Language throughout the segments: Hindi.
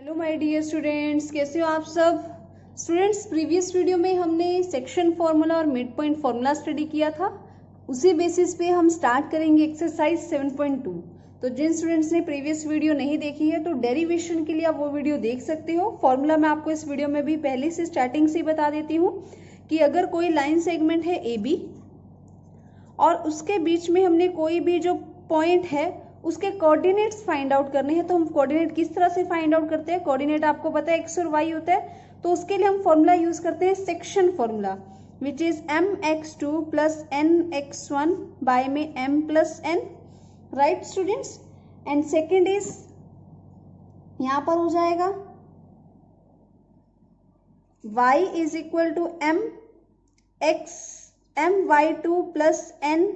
हेलो माय डियर स्टूडेंट्स, कैसे हो आप सब। स्टूडेंट्स, प्रीवियस वीडियो में हमने सेक्शन फार्मूला और मिड पॉइंट फार्मूला स्टडी किया था। उसी बेसिस पे हम स्टार्ट करेंगे एक्सरसाइज 7.2। तो जिन स्टूडेंट्स ने प्रीवियस वीडियो नहीं देखी है तो डेरिवेशन के लिए आप वो वीडियो देख सकते हो। फॉर्मूला मैं आपको इस वीडियो में भी पहले से स्टार्टिंग से बता देती हूँ कि अगर कोई लाइन सेगमेंट है ए बी और उसके बीच में हमने कोई भी जो पॉइंट है उसके कोऑर्डिनेट्स फाइंड आउट करने हैं, तो हम कोऑर्डिनेट किस तरह से फाइंड आउट करते हैं। कोऑर्डिनेट आपको पता है एक्स और वाई होता है, तो उसके लिए हम फॉर्मूला यूज करते हैं section formula, which is mx2 plus nx1 by में m plus n। Right students, and second is यहां पर हो जाएगा y is equal to my2 plus n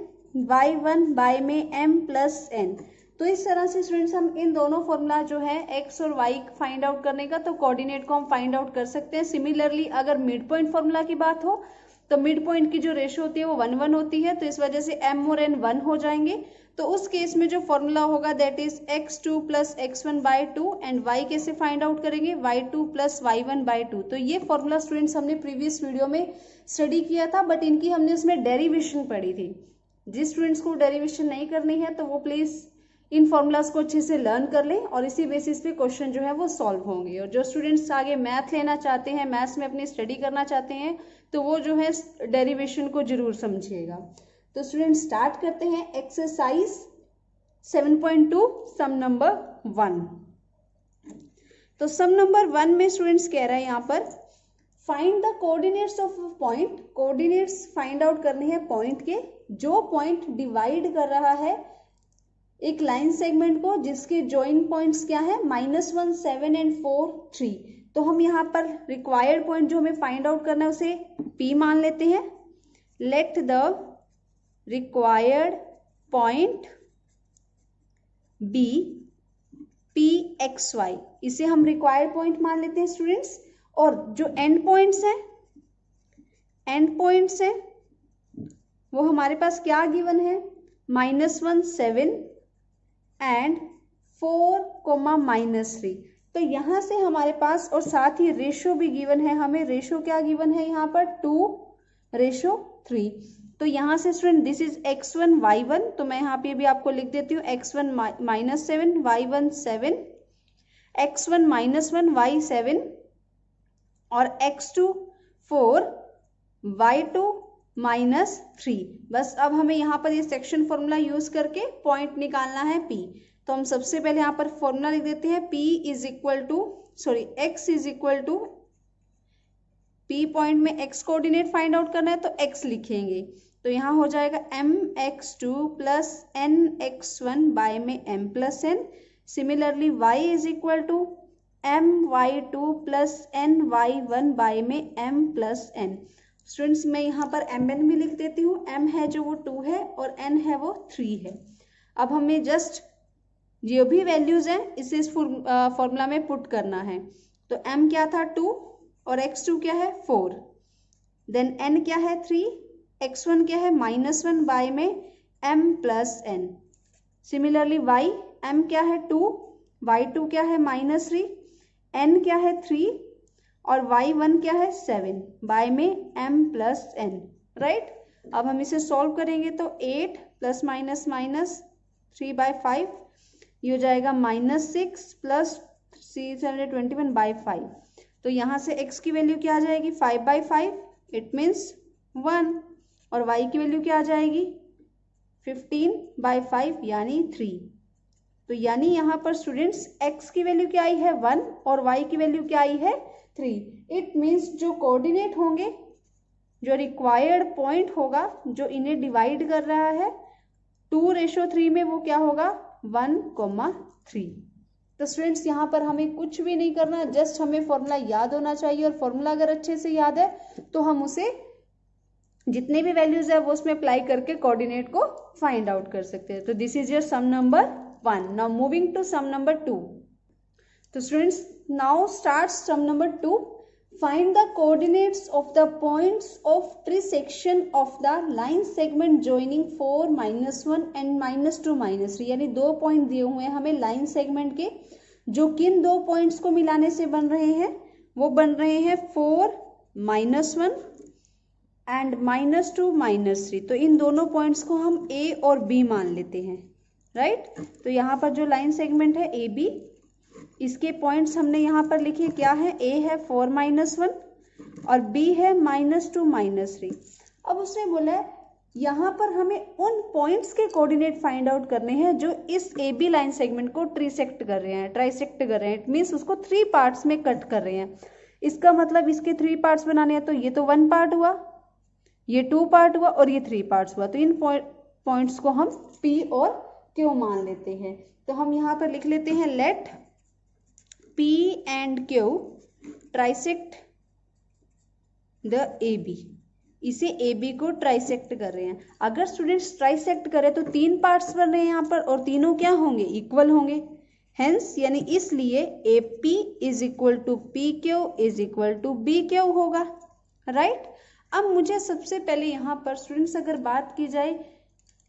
y1 by में m प्लस n। तो इस तरह से स्टूडेंट्स हम इन दोनों फॉर्मूला जो है x और y फाइंड आउट करने का, तो कोऑर्डिनेट को हम फाइंड आउट कर सकते हैं। सिमिलरली अगर मिड पॉइंट फॉर्मूला की बात हो तो मिड पॉइंट की जो रेशियो होती है वो 1 1 होती है, तो इस वजह से m और n 1 हो जाएंगे। तो उस केस में जो फॉर्मूला होगा that is x2 plus x1 by 2 and y कैसे फाइंड आउट करेंगे, y2 प्लस y1 बाय 2। तो ये फॉर्मूला स्टूडेंट्स हमने प्रीवियस वीडियो में स्टडी किया था, बट इनकी हमने उसमें डेरिवेशन पढ़ी थी। जिस स्टूडेंट्स को डेरिवेशन नहीं करनी है तो वो प्लीज इन फॉर्मूलाज को अच्छे से लर्न कर लें और इसी बेसिस पे क्वेश्चन जो है वो सॉल्व होंगे। और जो स्टूडेंट्स आगे मैथ लेना चाहते हैं, मैथ्स में अपनी स्टडी करना चाहते हैं, तो वो जो है डेरिवेशन को जरूर समझिएगा। तो स्टूडेंट्स स्टार्ट करते हैं एक्सरसाइज 7.2 सम नंबर 1। तो सम नंबर 1 में स्टूडेंट्स कह रहा है यहाँ पर find the coordinates of point. Coordinates find out करने हैं पॉइंट के, जो पॉइंट डिवाइड कर रहा है एक लाइन सेगमेंट को, जिसके जॉइंट पॉइंट्स क्या है -1 7 एंड 4 3। तो हम यहाँ पर रिक्वायर्ड पॉइंट जो हमें फाइंड आउट करना है उसे P मान लेते हैं। Let the required point be PXY, इसे हम रिक्वायर्ड पॉइंट मान लेते हैं स्टूडेंट्स। और जो एंड पॉइंट्स हैं वो हमारे पास क्या गिवन है, -1 7 एंड 4, -3। तो यहां से हमारे पास, और साथ ही रेशियो भी गिवन है हमें। रेशियो क्या गिवन है यहाँ पर, 2:3। तो यहां से student this is x1 y1, तो मैं यहाँ पे भी आपको लिख देती हूँ x1 -7 y1 7, x1 -1 y 7 और x2 4 y2 -3। बस अब हमें यहाँ पर ये सेक्शन फॉर्मूला यूज करके पॉइंट निकालना है P। तो हम सबसे पहले यहाँ पर फॉर्मूला लिख देते हैं x is equal to P point में x कोऑर्डिनेट फाइंड आउट करना है तो x लिखेंगे। तो यहाँ हो जाएगा mx2 प्लस nx1 बाय में m plus n। Similarly y is equal to my2 plus ny1 by में m प्लस n। स्टूडेंट्स मैं यहाँ पर mn भी लिख देती हूँ। m है जो वो 2 है और n है वो 3 है। अब हमें जस्ट जो भी वैल्यूज हैं इसे इस फॉर्मूला में पुट करना है। तो m क्या था 2 और x2 क्या है 4, देन n क्या है 3, x1 क्या है -1 बाय में m plus n। Similarly y, m क्या है 2, y2 क्या है -3, n क्या है 3 और y1 क्या है 7 बाय में m प्लस n। राइट, अब हम इसे सॉल्व करेंगे तो 8 प्लस माइनस 3/5, ये हो जाएगा -6 प्लस 321 बाय 5। तो यहाँ से x की वैल्यू क्या आ जाएगी 5/5, इट मीन्स 1, और y की वैल्यू क्या आ जाएगी 15/5 यानी 3। तो यानी यहाँ पर स्टूडेंट्स x की वैल्यू क्या आई है 1 और y की वैल्यू क्या आई है 3। इट मीन्स जो कोऑर्डिनेट होंगे, जो रिक्वायर्ड पॉइंट होगा जो इन्हें डिवाइड कर रहा है 2:3 में, वो क्या होगा 1,3। तो स्टूडेंट्स यहाँ पर हमें कुछ भी नहीं करना, जस्ट हमें फॉर्मूला याद होना चाहिए। और फॉर्मूला अगर अच्छे से याद है तो हम उसे जितने भी वैल्यूज है वो उसमें अप्लाई करके कोऑर्डिनेट को फाइंड आउट कर सकते हैं। तो this is your sum number 1। Now moving to sum number 2। तो students now start sum number 2। Find the coordinates of the points of trisection of the line segment joining 4 -1 and -2 -3। यानी 2 पॉइंट दिए हुए हैं हमें लाइन सेगमेंट के, जो किन दो पॉइंट्स को मिलाने से बन रहे हैं, वो बन रहे हैं 4 -1 एंड -2 -3। तो इन दोनों पॉइंट्स को हम ए और बी मान लेते हैं, राइट। तो यहाँ पर जो लाइन सेगमेंट है ए बी, इसके पॉइंट्स हमने यहाँ पर लिखे, क्या है, ए है 4 -1 और बी है -2 -3। अब उसने बोला है यहाँ पर हमें उन पॉइंट्स के कोऑर्डिनेट फाइंड आउट करने हैं जो इस ए बी लाइन सेगमेंट को ट्राइसेक्ट कर रहे हैं। इट मीन्स उसको 3 पार्ट्स में कट कर रहे हैं। इसका मतलब इसके 3 पार्ट्स बनाने हैं, तो ये तो 1 पार्ट हुआ, ये 2 पार्ट हुआ और ये 3 पार्ट्स हुआ। तो इन पॉइंट्स को हम पी और क्यू मान लेते हैं। तो हम यहाँ पर लिख लेते हैं, let P and Q trisect the A B. इसे ए बी को ट्राइसेक्ट कर रहे हैं। अगर स्टूडेंट्स ट्राइसेक्ट करें तो 3 पार्ट्स बन रहे हैं यहाँ पर, और तीनों क्या होंगे, इक्वल होंगे। हेंस यानी इसलिए A P is equal to P Q is equal to B Q होगा, राइट। अब मुझे सबसे पहले यहाँ पर स्टूडेंट्स अगर बात की जाए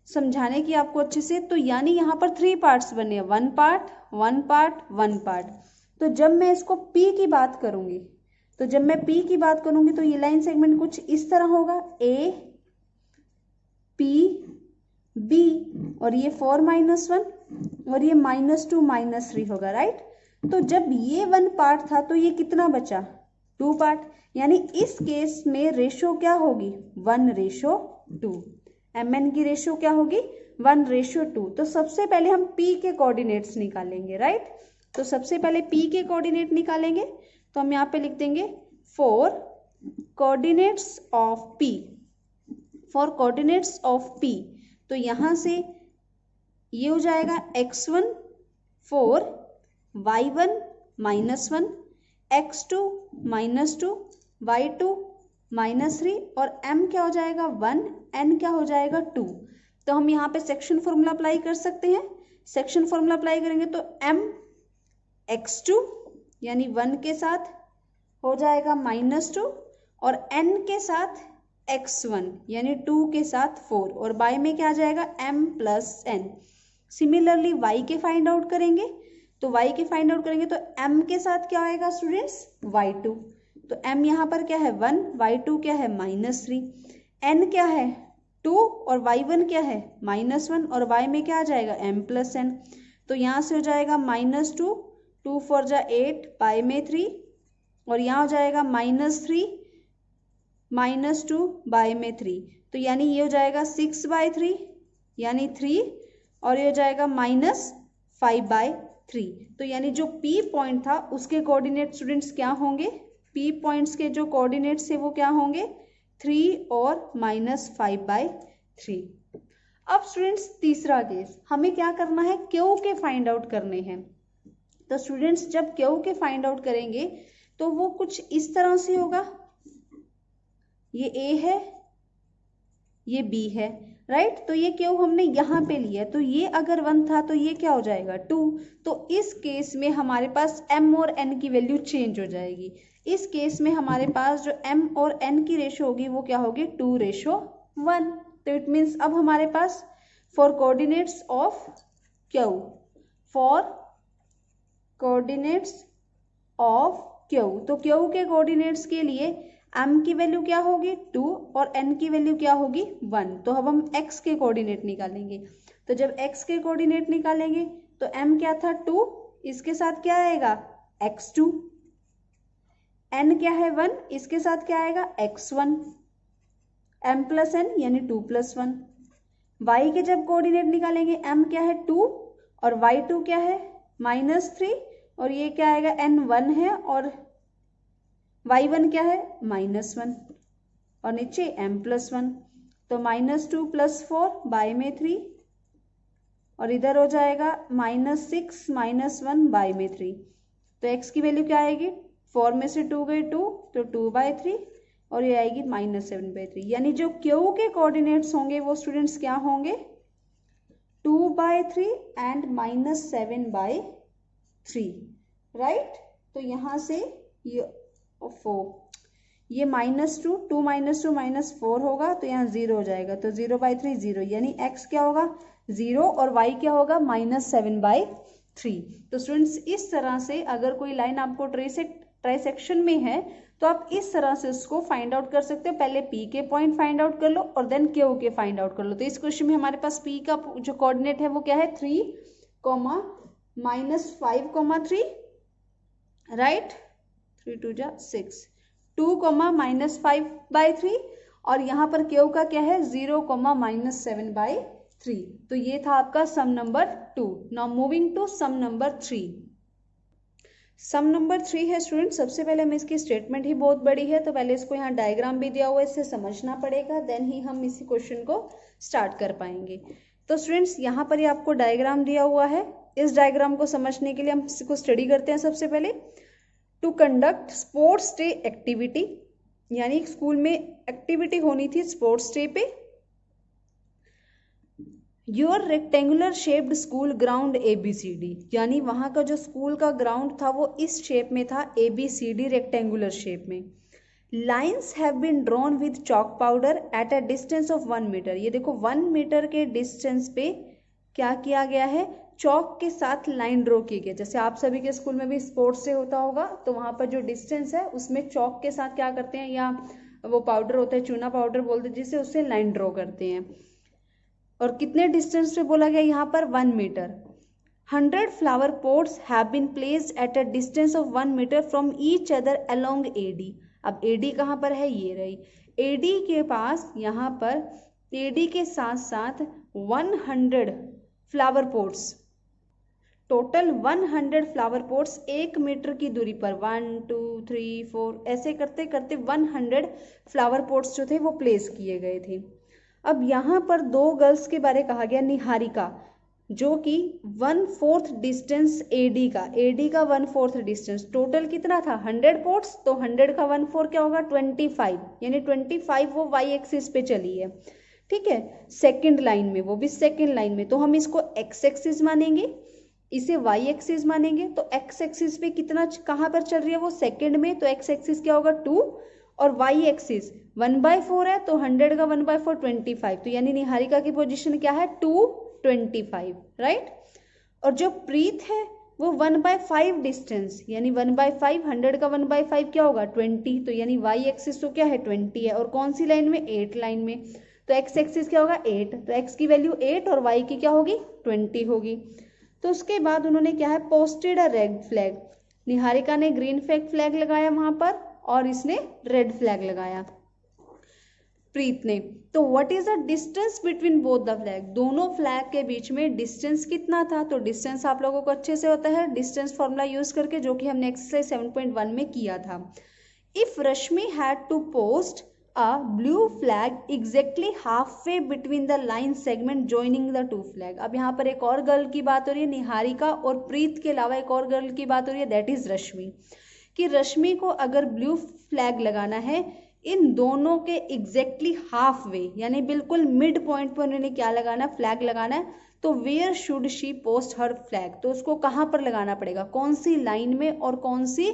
समझाने की आपको अच्छे से, तो यानी यहाँ पर 3 पार्ट्स बने हैं, 1 पार्ट 1 पार्ट 1 पार्ट। तो जब मैं इसको पी की बात करूंगी, तो ये लाइन सेगमेंट कुछ इस तरह होगा, ए पी बी, और ये 4 -1 और ये -2 -3 होगा, राइट। तो जब ये 1 पार्ट था तो ये कितना बचा, 2 पार्ट। यानी इस केस में रेशो क्या होगी, 1:2। mn की रेशो क्या होगी, 1:2। तो सबसे पहले हम p के कोऑर्डिनेट्स निकालेंगे, राइट। तो सबसे पहले p के कोऑर्डिनेट निकालेंगे, तो हम यहाँ पे लिख देंगे फॉर कोऑर्डिनेट्स ऑफ p। तो यहाँ से ये हो जाएगा x1 4 y1 -1 x2 -2 y2 -3 और m क्या हो जाएगा 1, n क्या हो जाएगा 2। तो हम यहाँ पे सेक्शन फॉर्मूला अप्लाई कर सकते हैं। सेक्शन फॉर्मूला अप्लाई करेंगे तो m x2 यानी 1 के साथ हो जाएगा -2 और n के साथ x1 यानी 2 के साथ 4 और y में क्या आ जाएगा m + n। सिमिलरली y के फाइंड आउट करेंगे, तो m के साथ क्या आएगा स्टूडेंट्स, y2। तो m यहाँ पर क्या है 1, y2 क्या है -3, n क्या है 2 और y1 क्या है -1 और y में क्या आ जाएगा m + n। तो यहाँ से हो जाएगा -2 2 4 जा 8 y में 3 और यहाँ हो जाएगा -3 -2 y में 3। तो यानी ये हो जाएगा 6/3 यानी 3 और ये हो जाएगा -5/3। तो यानी जो P पॉइंट था उसके कोऑर्डिनेट स्टूडेंट्स क्या होंगे, P पॉइंट्स के जो कोऑर्डिनेट्स है वो क्या होंगे 3 और -5/3। अब स्टूडेंट्स तीसरा केस, हमें क्या करना है, Q के फाइंड आउट करने हैं। तो स्टूडेंट्स जब Q के फाइंड आउट करेंगे तो वो कुछ इस तरह से होगा, ये A है ये B है, राइट। तो ये Q हमने यहाँ पे लिया, तो ये अगर 1 था तो ये क्या हो जाएगा 2। तो इस केस में हमारे पास m और n की वैल्यू चेंज हो जाएगी। इस केस में हमारे पास जो m और n की रेशो होगी वो क्या होगी 2:1। तो इट मीन्स अब हमारे पास फॉर कोऑर्डिनेट्स ऑफ Q, तो Q के कोऑर्डिनेट्स के लिए m की वैल्यू क्या होगी 2 और n की वैल्यू क्या होगी 1। तो अब हम x के कोऑर्डिनेट निकालेंगे। तो जब x के कोऑर्डिनेट निकालेंगे तो m क्या था 2, इसके साथ क्या आएगा x2, n क्या है 1, इसके साथ क्या आएगा x1, m + n यानी 2 + 1। y के जब कोऑर्डिनेट निकालेंगे m क्या है 2 और y2 क्या है -3 और ये क्या आएगा n 1 है और y1 क्या है -1 और नीचे m + 1। तो -2 + 4 y में 3 और इधर हो जाएगा -6 -1 y में 3। तो x की वैल्यू क्या आएगी, 4 में से 2 गई 2 तो 2/3 और ये आएगी -7/3। यानी जो Q के कोऑर्डिनेट्स होंगे वो स्टूडेंट्स क्या होंगे 2/3 एंड -7/3, राइट। तो यहाँ से ये 4, ये -2 2 -2 -4 होगा तो यहाँ 0 हो जाएगा, तो 0/3 0 यानी x क्या होगा 0 और y क्या होगा -7/3। 3। तो स्टूडेंट्स इस तरह से अगर कोई लाइन आपको ट्राइसेक्शन में है तो आप इस तरह से उसको फाइंड आउट कर सकते हो। पहले P के पॉइंट फाइंड आउट कर लो और देन Q के फाइंड आउट कर लो। तो इस क्वेश्चन में हमारे पास P का जो कोऑर्डिनेट है वो क्या है, 3, -5, 3, राइट, 3 2 जा 6, 2, -5/3 और यहाँ पर Q का क्या है 0, -7/3। तो ये था आपका sum number 2। Now moving to sum number 3। Sum number 3 है स्टूडेंट, सबसे पहले हमें इसकी स्टेटमेंट ही बहुत बड़ी है तो पहले इसको यहाँ डायग्राम भी दिया हुआ है, इससे समझना पड़ेगा, देन ही हम इसी क्वेश्चन को स्टार्ट कर पाएंगे। तो स्टूडेंट्स यहाँ पर ही आपको डायग्राम दिया हुआ है। इस डायग्राम को समझने के लिए हम इसको स्टडी करते हैं। सबसे पहले to conduct sports day activity, यानी स्कूल में एक्टिविटी होनी थी स्पोर्ट्स डे पे। Your rectangular shaped school ground ABCD, यानी वहां का जो स्कूल का ग्राउंड था वो इस शेप में था, ABCD रेक्टेंगुलर शेप में। Lines have been drawn with chalk powder at a distance of 1 metre. ये देखो 1 मीटर के डिस्टेंस पे क्या किया गया है, चॉक के साथ लाइन ड्रॉ की गई। जैसे आप सभी के स्कूल में भी स्पोर्ट्स डे होता होगा तो वहां पर जो डिस्टेंस है उसमें चॉक के साथ क्या करते हैं, या वो पाउडर होता है, चूना पाउडर बोलते हैं जिसे, उससे लाइन ड्रॉ करते हैं। और कितने डिस्टेंस पे बोला गया यहाँ पर, 1 metre. 100 flower pots have been placed at a distance of 1 metre from each other along AD। अब AD कहाँ पर है, ये रही AD के पास, यहाँ पर AD के साथ साथ 100 flower pots, total 100 flower pots 1 metre की दूरी पर 1 2 3 4 ऐसे करते करते 100 फ्लावर पोट्स जो थे वो प्लेस किए गए थे। अब यहाँ पर 2 गर्ल्स के बारे कहा गया, निहारिका जो कि 1/4 डिस्टेंस AD का 1/4 डिस्टेंस, टोटल कितना था 100 पोट्स, तो 100 का 1/4 क्या होगा 25, यानी 25 वो Y एक्सिस पे चली है। ठीक है, सेकंड लाइन में, वो भी सेकंड लाइन में, तो हम इसको X एक्सिस मानेंगे, इसे Y एक्सिस मानेंगे। तो X एक्सिस पे कितना कहाँ पर चल रही है वो सेकंड में, तो X एक्सिस क्या होगा 2 और Y एक्सिस 1/4 है, तो 100 का 1/4 25, तो यानी निहारिका की पोजीशन क्या है 225, राइट। और जो प्रीत है वो 1/5 डिस्टेंस, यानी 1/5, 100 का 1/5 क्या होगा 20, तो यानी Y एक्सिस तो क्या है 20 है, और कौन सी लाइन में 8 लाइन में, तो X एक्सिस क्या होगा 8, तो X की वैल्यू 8 और Y की क्या होगी 20 होगी। तो उसके बाद उन्होंने क्या है, posted a red flag, Niharika ने ग्रीन फ्लैग लगाया वहां पर और इसने रेड फ्लैग लगाया प्रीत ने। तो what is the distance between both the flag, दोनों फ्लैग के बीच में डिस्टेंस कितना था, तो डिस्टेंस आप लोगों को अच्छे से होता है डिस्टेंस फॉर्मूला यूज करके, जो कि हमने एक्सरसाइज 7.1 में किया था। If Rashmi had to post a blue flag exactly halfway between the line segment joining the two flag। अब यहाँ पर एक और गर्ल की बात हो रही है, निहारिका और प्रीत के अलावा एक और गर्ल की बात हो रही है, दैट इज रश्मि, कि रश्मि को अगर ब्लू फ्लैग लगाना है इन दोनों के एग्जैक्टली हाफ वे, यानी बिल्कुल मिड पॉइंट पर उन्होंने क्या लगाना, फ्लैग लगाना है। तो where should she post her flag, तो उसको कहाँ पर लगाना पड़ेगा, कौन सी लाइन में और कौन सी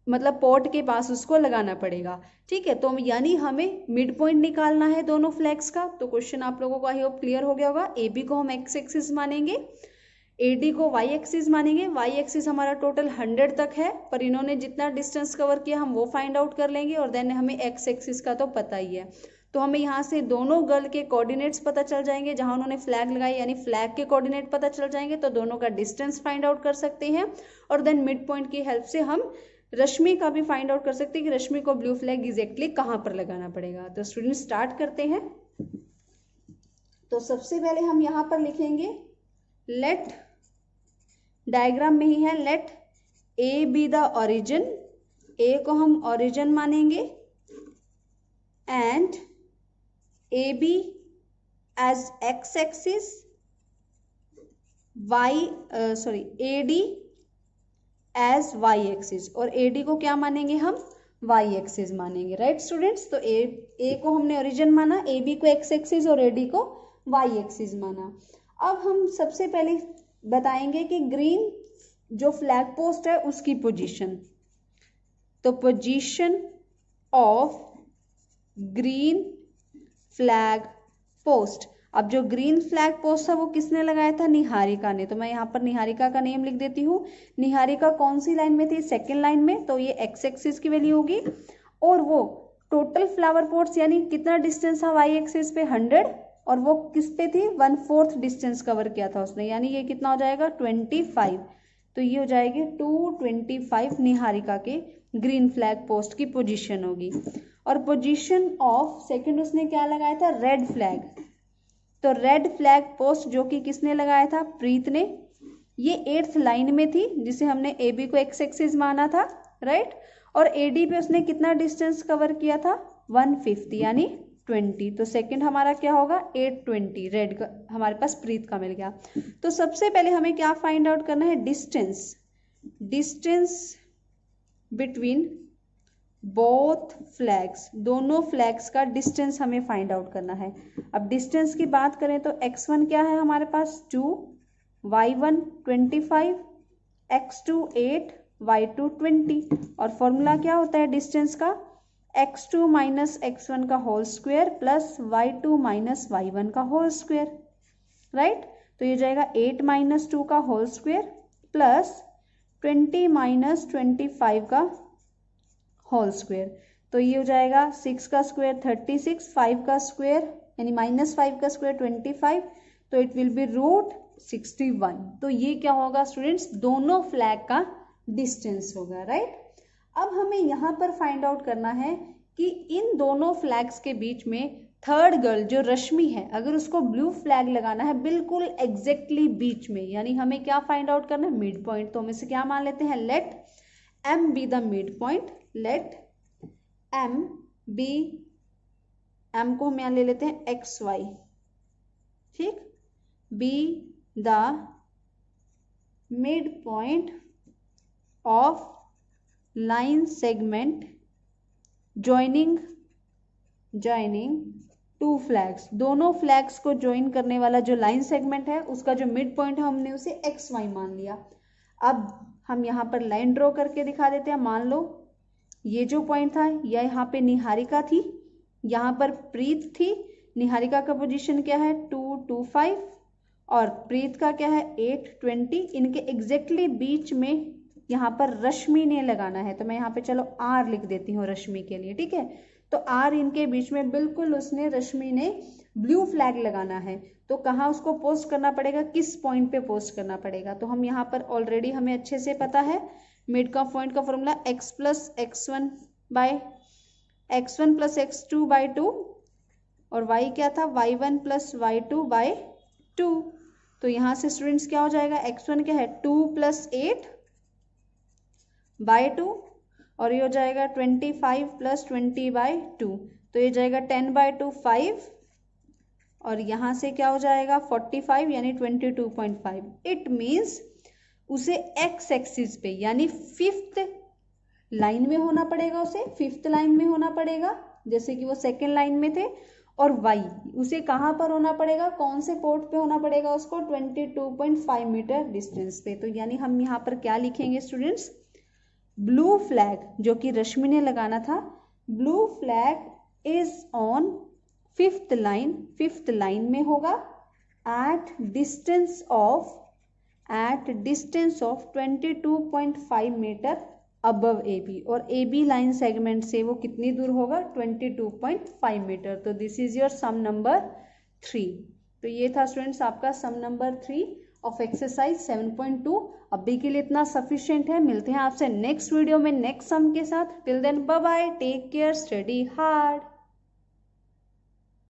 मतलब पॉट के पास उसको लगाना पड़ेगा। ठीक है, तो यानी हमें मिड पॉइंट निकालना है दोनों फ्लैग्स का। तो क्वेश्चन आप लोगों को आई होप क्लियर हो गया होगा। AB को हम X एक्सिस मानेंगे, AD को Y एक्सिस मानेंगे। Y एक्सिस हमारा टोटल 100 तक है, पर इन्होंने जितना डिस्टेंस कवर किया हम वो फाइंड आउट कर लेंगे, और देन हमें X एक्सिस का तो पता ही है। तो हमें यहाँ से दोनों गर्ल के कोऑर्डिनेट्स पता चल जाएंगे, जहां उन्होंने फ्लैग लगाई यानी फ्लैग के कोऑर्डिनेट पता चल जाएंगे, तो दोनों का डिस्टेंस फाइंड आउट कर सकते हैं। और देन मिड पॉइंट की हेल्प से हम रश्मि का भी फाइंड आउट कर सकते हैं कि रश्मि को ब्लू फ्लैग एग्जैक्टली कहां पर लगाना पड़ेगा। तो स्टूडेंट स्टार्ट करते हैं। तो सबसे पहले हम यहां पर लिखेंगे लेट, डायग्राम में ही है, let A be the origin, A को हम ओरिजिन मानेंगे, and AB as X axis, AD as Y axis, और AD को क्या मानेंगे हम Y एक्सिस मानेंगे, राइट स्टूडेंट्स। तो A को हमने ओरिजिन माना, AB को X एक्सिस और AD को Y एक्सिस माना। अब हम सबसे पहले बताएंगे कि ग्रीन जो फ्लैग पोस्ट है उसकी पोजीशन। तो position of green flag post, अब जो ग्रीन फ्लैग पोस्ट था वो किसने लगाया था, निहारिका ने। तो मैं यहाँ पर निहारिका का नेम लिख देती हूँ। निहारिका कौन सी लाइन में थी, सेकेंड लाइन में, तो ये एक्स एक्सिस की वैल्यू होगी। और वो टोटल फ्लावर पॉट्स यानी कितना डिस्टेंस था वाई एक्सिस पे 100, और वो किस पे थी 1/4 डिस्टेंस कवर किया था उसने, यानी ये कितना हो जाएगा 25। तो ये हो जाएगी 225 निहारिका के ग्रीन फ्लैग पोस्ट की पोजीशन होगी। और पोजीशन ऑफ सेकंड उसने क्या लगाया था, रेड फ्लैग। तो रेड फ्लैग पोस्ट जो कि किसने लगाया था, प्रीत ने। ये 8th लाइन में थी जिसे हमने ए बी को एक्स एक्सिस माना था, राइट। और ए डी पे उसने कितना डिस्टेंस कवर किया था 150 यानी 20। तो सेकंड हमारा क्या होगा 820, रेड का हमारे पास प्रीत का मिल गया। तो सबसे पहले हमें क्या फाइंड आउट करना है, डिस्टेंस बिटवीन बोथ फ्लैग्स, दोनों फ्लैग्स का डिस्टेंस हमें फाइंड आउट करना है। अब डिस्टेंस की बात करें तो x1 क्या है हमारे पास 2, y1 25, x2 8, y2 20। और फॉर्मूला क्या होता है डिस्टेंस का, x2 माइनस x1 का whole square plus y2 minus y1 का होल स्क्वायर, राइट। तो ये जाएगा 8 माइनस 2 का होल स्क्वायर प्लस 20 माइनस 25 का होल स्क्वायर। तो ये हो जाएगा 6 का स्क्वायर 36, 5 का स्क्वायर यानी -5 का स्क्वायर 25, तो इट विल बी √61। तो ये क्या होगा स्टूडेंट्स, दोनों फ्लैग का डिस्टेंस होगा, राइट। अब हमें यहाँ पर फाइंड आउट करना है कि इन दोनों फ्लैग्स के बीच में थर्ड गर्ल जो रश्मि है, अगर उसको ब्लू फ्लैग लगाना है बिल्कुल एग्जैक्टली बीच में, यानी हमें क्या फाइंड आउट करना है, मिड पॉइंट। तो हम इसे क्या मान लेते हैं, let M be the mid point, let M be, M को हम यहाँ ले लेते हैं XY, ठीक, be the mid point of line segment joining two flags. दोनों फ्लैग्स को ज्वाइन करने वाला जो लाइन सेगमेंट है उसका जो मिड पॉइंट है हमने उसे XY मान लिया। अब हम यहाँ पर लाइन ड्रॉ करके दिखा देते हैं। मान लो ये जो पॉइंट था यह यहाँ पे निहारिका थी, यहाँ पर प्रीत थी। निहारिका का पोजीशन क्या है 225 और प्रीत का क्या है 820। इनके एग्जैक्टली बीच में यहाँ पर रश्मि ने लगाना है, तो मैं यहाँ पे चलो R लिख देती हूँ रश्मि के लिए, ठीक है। तो R इनके बीच में बिल्कुल उसने रश्मि ने ब्लू फ्लैग लगाना है, तो कहाँ उसको पोस्ट करना पड़ेगा, किस पॉइंट पे पोस्ट करना पड़ेगा। तो हम यहाँ पर ऑलरेडी हमें अच्छे से पता है मिड का पॉइंट का formula x plus x1 plus x2 by 2 और y क्या था y1 प्लस y2 बाई 2। तो यहाँ से स्टूडेंट्स क्या हो जाएगा, x1 क्या है 2 प्लस 8 बाई 2 और ये हो जाएगा 25 प्लस 20 बाई 2, तो ये जाएगा 10 बाई 2 5 और यहाँ से क्या हो जाएगा 45 यानी 22.5। इट मीन्स उसे एक्स एक्सिस पे यानी 5th लाइन में होना पड़ेगा, उसे 5th लाइन में होना पड़ेगा जैसे कि वो सेकेंड लाइन में थे। और वाई उसे कहाँ पर होना पड़ेगा, कौन से पोर्ट पे होना पड़ेगा उसको 22.5 मीटर डिस्टेंस पे। तो यानी हम यहाँ पर क्या लिखेंगे स्टूडेंट्स, ब्लू फ्लैग जो कि रश्मि ने लगाना था, blue flag is on 5th line में होगा at distance of 22.5 metre above AB, और AB लाइन सेगमेंट से वो कितनी दूर होगा 22.5 मीटर। तो this is your sum number 3। तो ये था स्टूडेंट्स आपका सम नंबर 3 ऑफ एक्सरसाइज 7.2। अभी के लिए इतना सफिशिएंट है। मिलते हैं आपसे नेक्स्ट वीडियो में नेक्स्ट सम के साथ। Till then bye bye, take care, study hard.